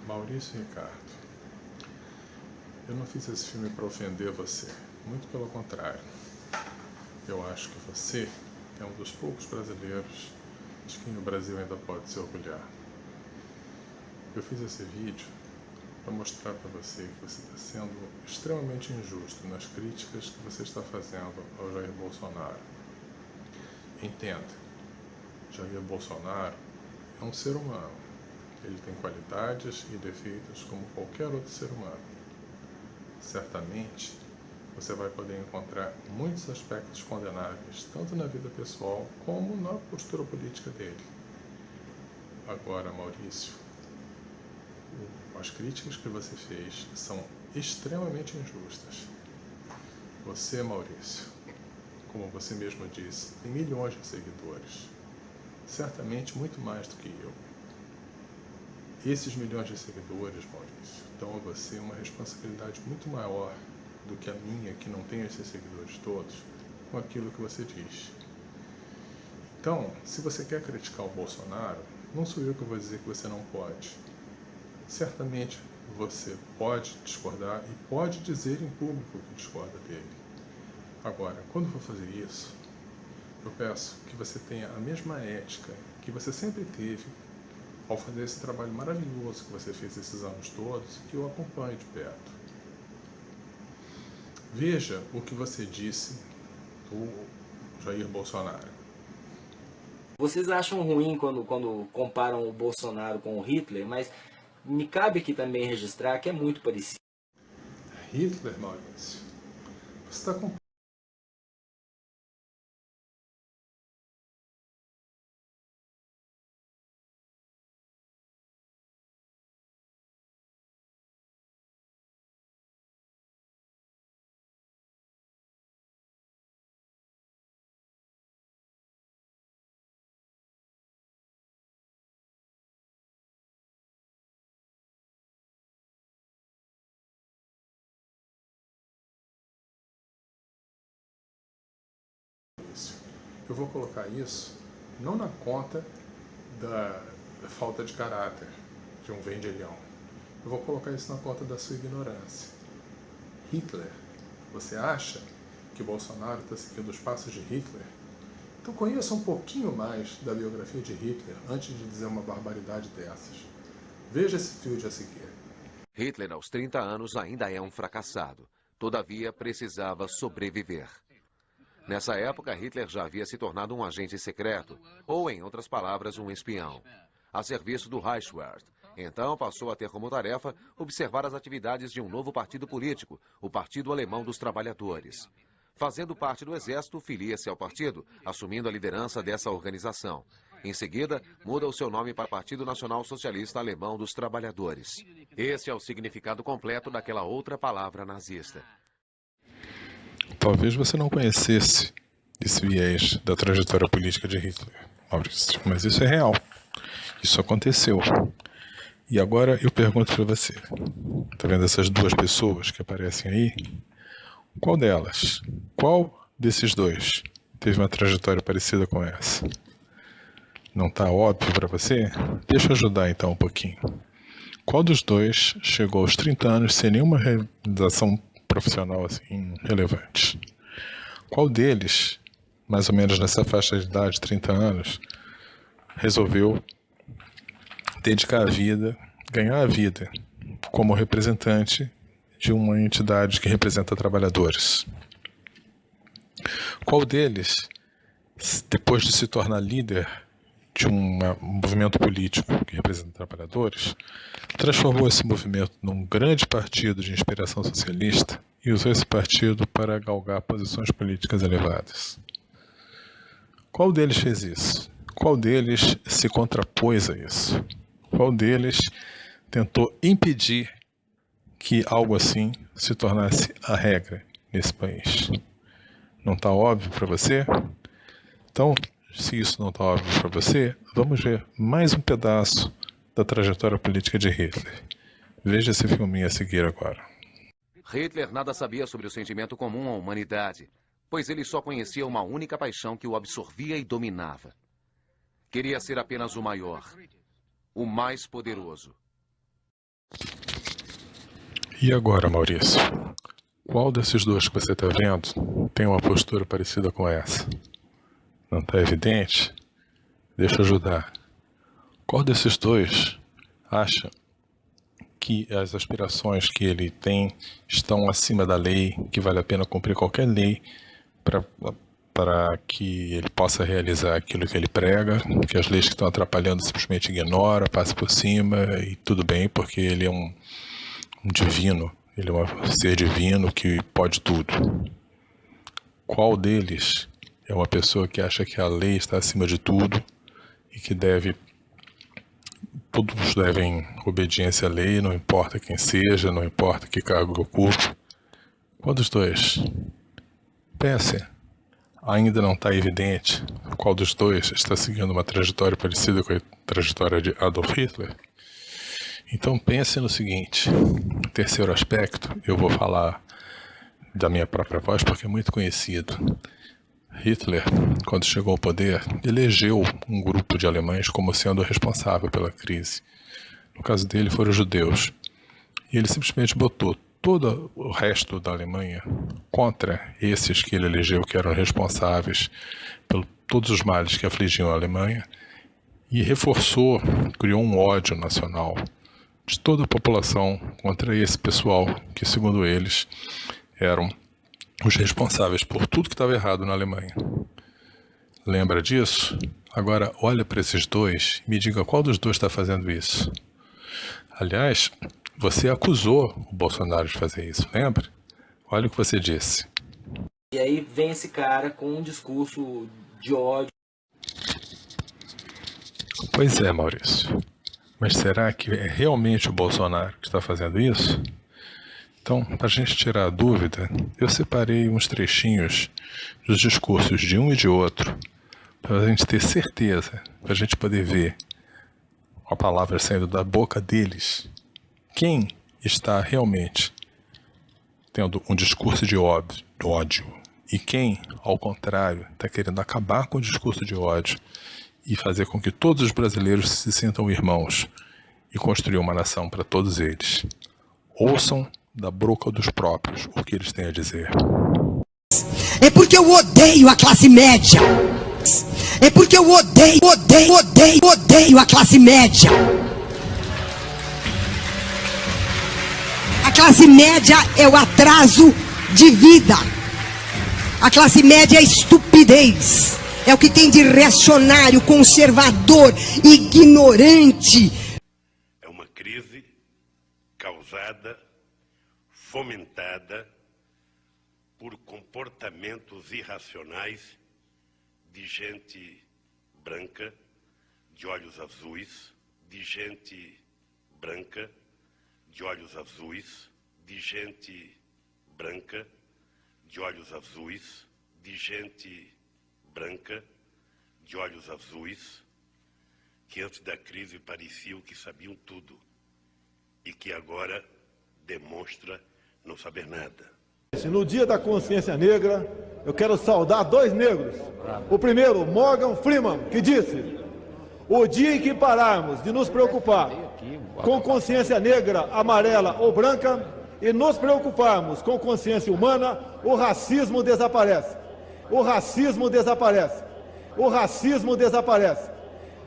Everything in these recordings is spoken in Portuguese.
Maurício Ricardo, eu não fiz esse filme para ofender você, muito pelo contrário. Eu acho que você é um dos poucos brasileiros de quem o Brasil ainda pode se orgulhar. Eu fiz esse vídeo para mostrar para você que você está sendo extremamente injusto nas críticas que você está fazendo ao Jair Bolsonaro. Entenda, Jair Bolsonaro é um ser humano. Ele tem qualidades e defeitos como qualquer outro ser humano. Certamente, você vai poder encontrar muitos aspectos condenáveis, tanto na vida pessoal como na postura política dele. Agora, Maurício, as críticas que você fez são extremamente injustas. Você, Maurício, como você mesmo disse, tem milhões de seguidores. Certamente muito mais do que eu. Esses milhões de seguidores, Maurício, dão a você uma responsabilidade muito maior do que a minha, que não tem esses seguidores todos, com aquilo que você diz. Então, se você quer criticar o Bolsonaro, não sou eu que vou dizer que você não pode. Certamente você pode discordar e pode dizer em público que discorda dele. Agora, quando for fazer isso, eu peço que você tenha a mesma ética que você sempre teve ao fazer esse trabalho maravilhoso que você fez esses anos todos e que eu acompanho de perto. Veja o que você disse do Jair Bolsonaro. Vocês acham ruim quando comparam o Bolsonaro com o Hitler, mas me cabe aqui também registrar que é muito parecido. Hitler, Maurício, você está com eu vou colocar isso não na conta da falta de caráter de um vendilhão. Eu vou colocar isso na conta da sua ignorância. Hitler, você acha que Bolsonaro está seguindo os passos de Hitler? Então conheça um pouquinho mais da biografia de Hitler antes de dizer uma barbaridade dessas. Veja esse vídeo a seguir. Hitler, aos 30 anos, ainda é um fracassado. Todavia, precisava sobreviver. Nessa época, Hitler já havia se tornado um agente secreto, ou, em outras palavras, um espião, a serviço do Reichswehr. Então, passou a ter como tarefa observar as atividades de um novo partido político, o Partido Alemão dos Trabalhadores. Fazendo parte do exército, filia-se ao partido, assumindo a liderança dessa organização. Em seguida, muda o seu nome para Partido Nacional Socialista Alemão dos Trabalhadores. Esse é o significado completo daquela outra palavra nazista. Talvez você não conhecesse esse viés da trajetória política de Hitler, Maurício, mas isso é real. Isso aconteceu. E agora eu pergunto para você, tá vendo essas duas pessoas que aparecem aí? Qual delas, qual desses dois teve uma trajetória parecida com essa? Não está óbvio para você? Deixa eu ajudar então um pouquinho. Qual dos dois chegou aos 30 anos sem nenhuma realização profissional assim relevante? Qual deles, mais ou menos nessa faixa de idade, 30 anos, resolveu dedicar a vida, ganhar a vida como representante de uma entidade que representa trabalhadores? Qual deles, depois de se tornar líder de um movimento político que representa trabalhadores, transformou esse movimento num grande partido de inspiração socialista e usou esse partido para galgar posições políticas elevadas? Qual deles fez isso? Qual deles se contrapôs a isso? Qual deles tentou impedir que algo assim se tornasse a regra nesse país? Não está óbvio para você? Então, se isso não está óbvio para você, vamos ver mais um pedaço da trajetória política de Hitler. Veja esse filminho a seguir agora. Hitler nada sabia sobre o sentimento comum à humanidade, pois ele só conhecia uma única paixão que o absorvia e dominava. Queria ser apenas o maior, o mais poderoso. E agora, Maurício? Qual desses dois que você está vendo tem uma postura parecida com essa? Não está evidente? Deixa eu ajudar. Qual desses dois acha que as aspirações que ele tem estão acima da lei, que vale a pena cumprir qualquer lei para que ele possa realizar aquilo que ele prega, que as leis que estão atrapalhando simplesmente ignora, passa por cima e tudo bem, porque ele é um divino, ele é um ser divino que pode tudo. Qual deles é uma pessoa que acha que a lei está acima de tudo e que todos devem obediência à lei, não importa quem seja, não importa que cargo ocupe? Qual dos dois? Pense. Ainda não está evidente qual dos dois está seguindo uma trajetória parecida com a trajetória de Adolf Hitler? Então pense no seguinte, terceiro aspecto, eu vou falar da minha própria voz porque é muito conhecido. Hitler, quando chegou ao poder, elegeu um grupo de alemães como sendo responsável pela crise. No caso dele foram os judeus. E ele simplesmente botou todo o resto da Alemanha contra esses que ele elegeu, que eram responsáveis por todos os males que afligiam a Alemanha, e reforçou, criou um ódio nacional de toda a população contra esse pessoal que, segundo eles, eram os responsáveis por tudo que estava errado na Alemanha. Lembra disso? Agora olha para esses dois e me diga qual dos dois está fazendo isso. Aliás, você acusou o Bolsonaro de fazer isso, lembra? Olha o que você disse. E aí vem esse cara com um discurso de ódio. Pois é, Maurício. Mas será que é realmente o Bolsonaro que está fazendo isso? Então, para a gente tirar a dúvida, eu separei uns trechinhos dos discursos de um e de outro, para a gente ter certeza, para a gente poder ver a palavra saindo da boca deles, quem está realmente tendo um discurso de ódio e quem, ao contrário, está querendo acabar com o discurso de ódio e fazer com que todos os brasileiros se sintam irmãos e construir uma nação para todos eles. Ouçam da boca dos próprios o que eles têm a dizer. É porque eu odeio a classe média. É porque eu odeio a classe média. A classe média é o atraso de vida. A classe média é a estupidez. É o que tem de reacionário, conservador, ignorante. É uma crise causada, fomentada por comportamentos irracionais de gente branca, de olhos azuis, de gente branca, de olhos azuis, de gente branca, de olhos azuis, de gente branca, de olhos azuis, que antes da crise pareciam que sabiam tudo e que agora demonstra não saber nada. No Dia da Consciência Negra, eu quero saudar dois negros. O primeiro, Morgan Freeman, que disse: o dia em que pararmos de nos preocupar com consciência negra, amarela ou branca e nos preocuparmos com consciência humana, o racismo desaparece. O racismo desaparece. O racismo desaparece.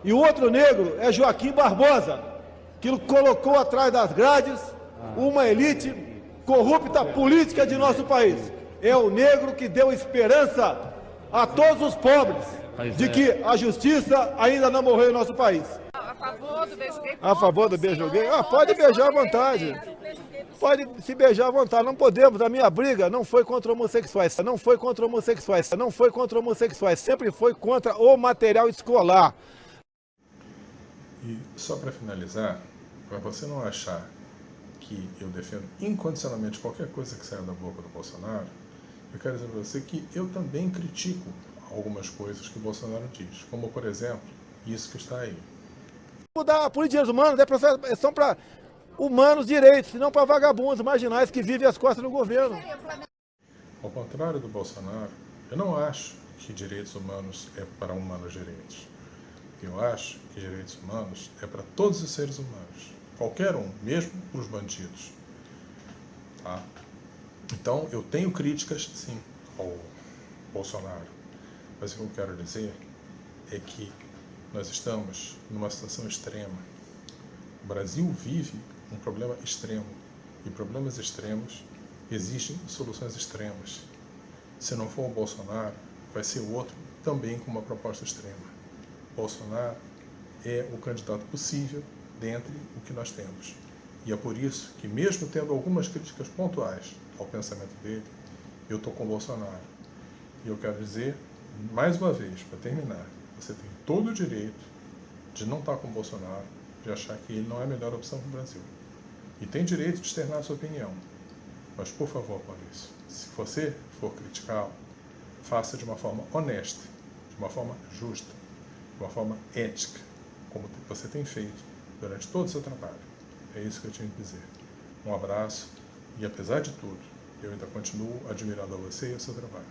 E o outro negro é Joaquim Barbosa, que colocou atrás das grades uma elite corrupta política de nosso país. É o negro que deu esperança a todos os pobres de que a justiça ainda não morreu em nosso país. A favor do beijo gay? A favor do beijo gay? Pode beijar à vontade. Pode se beijar à vontade. Não podemos. A minha briga não foi contra homossexuais. Não foi contra homossexuais. Não foi contra homossexuais. Sempre foi contra o material escolar. E só para finalizar, para você não achar que eu defendo incondicionalmente qualquer coisa que saia da boca do Bolsonaro, eu quero dizer para você que eu também critico algumas coisas que o Bolsonaro diz, como, por exemplo, isso que está aí. Mudar a política de direitos humanos são para humanos direitos, não para vagabundos marginais que vivem às costas do governo. Ao contrário do Bolsonaro, eu não acho que direitos humanos é para humanos direitos. Eu acho que direitos humanos é para todos os seres humanos. Qualquer um, mesmo para os bandidos. Tá? Então, eu tenho críticas, sim, ao Bolsonaro. Mas o que eu quero dizer é que nós estamos numa situação extrema. O Brasil vive um problema extremo. E problemas extremos exigem soluções extremas. Se não for o Bolsonaro, vai ser outro também com uma proposta extrema. Bolsonaro é o candidato possível dentre o que nós temos. E é por isso que, mesmo tendo algumas críticas pontuais ao pensamento dele, eu estou com o Bolsonaro. E eu quero dizer, mais uma vez, para terminar, você tem todo o direito de não estar com o Bolsonaro, de achar que ele não é a melhor opção para o Brasil. E tem direito de externar a sua opinião. Mas, por favor, Maurício, se você for criticá-lo, faça de uma forma honesta, de uma forma justa, de uma forma ética, como você tem feito durante todo o seu trabalho. É isso que eu tinha que dizer. Um abraço e, apesar de tudo, eu ainda continuo admirando a você e o seu trabalho.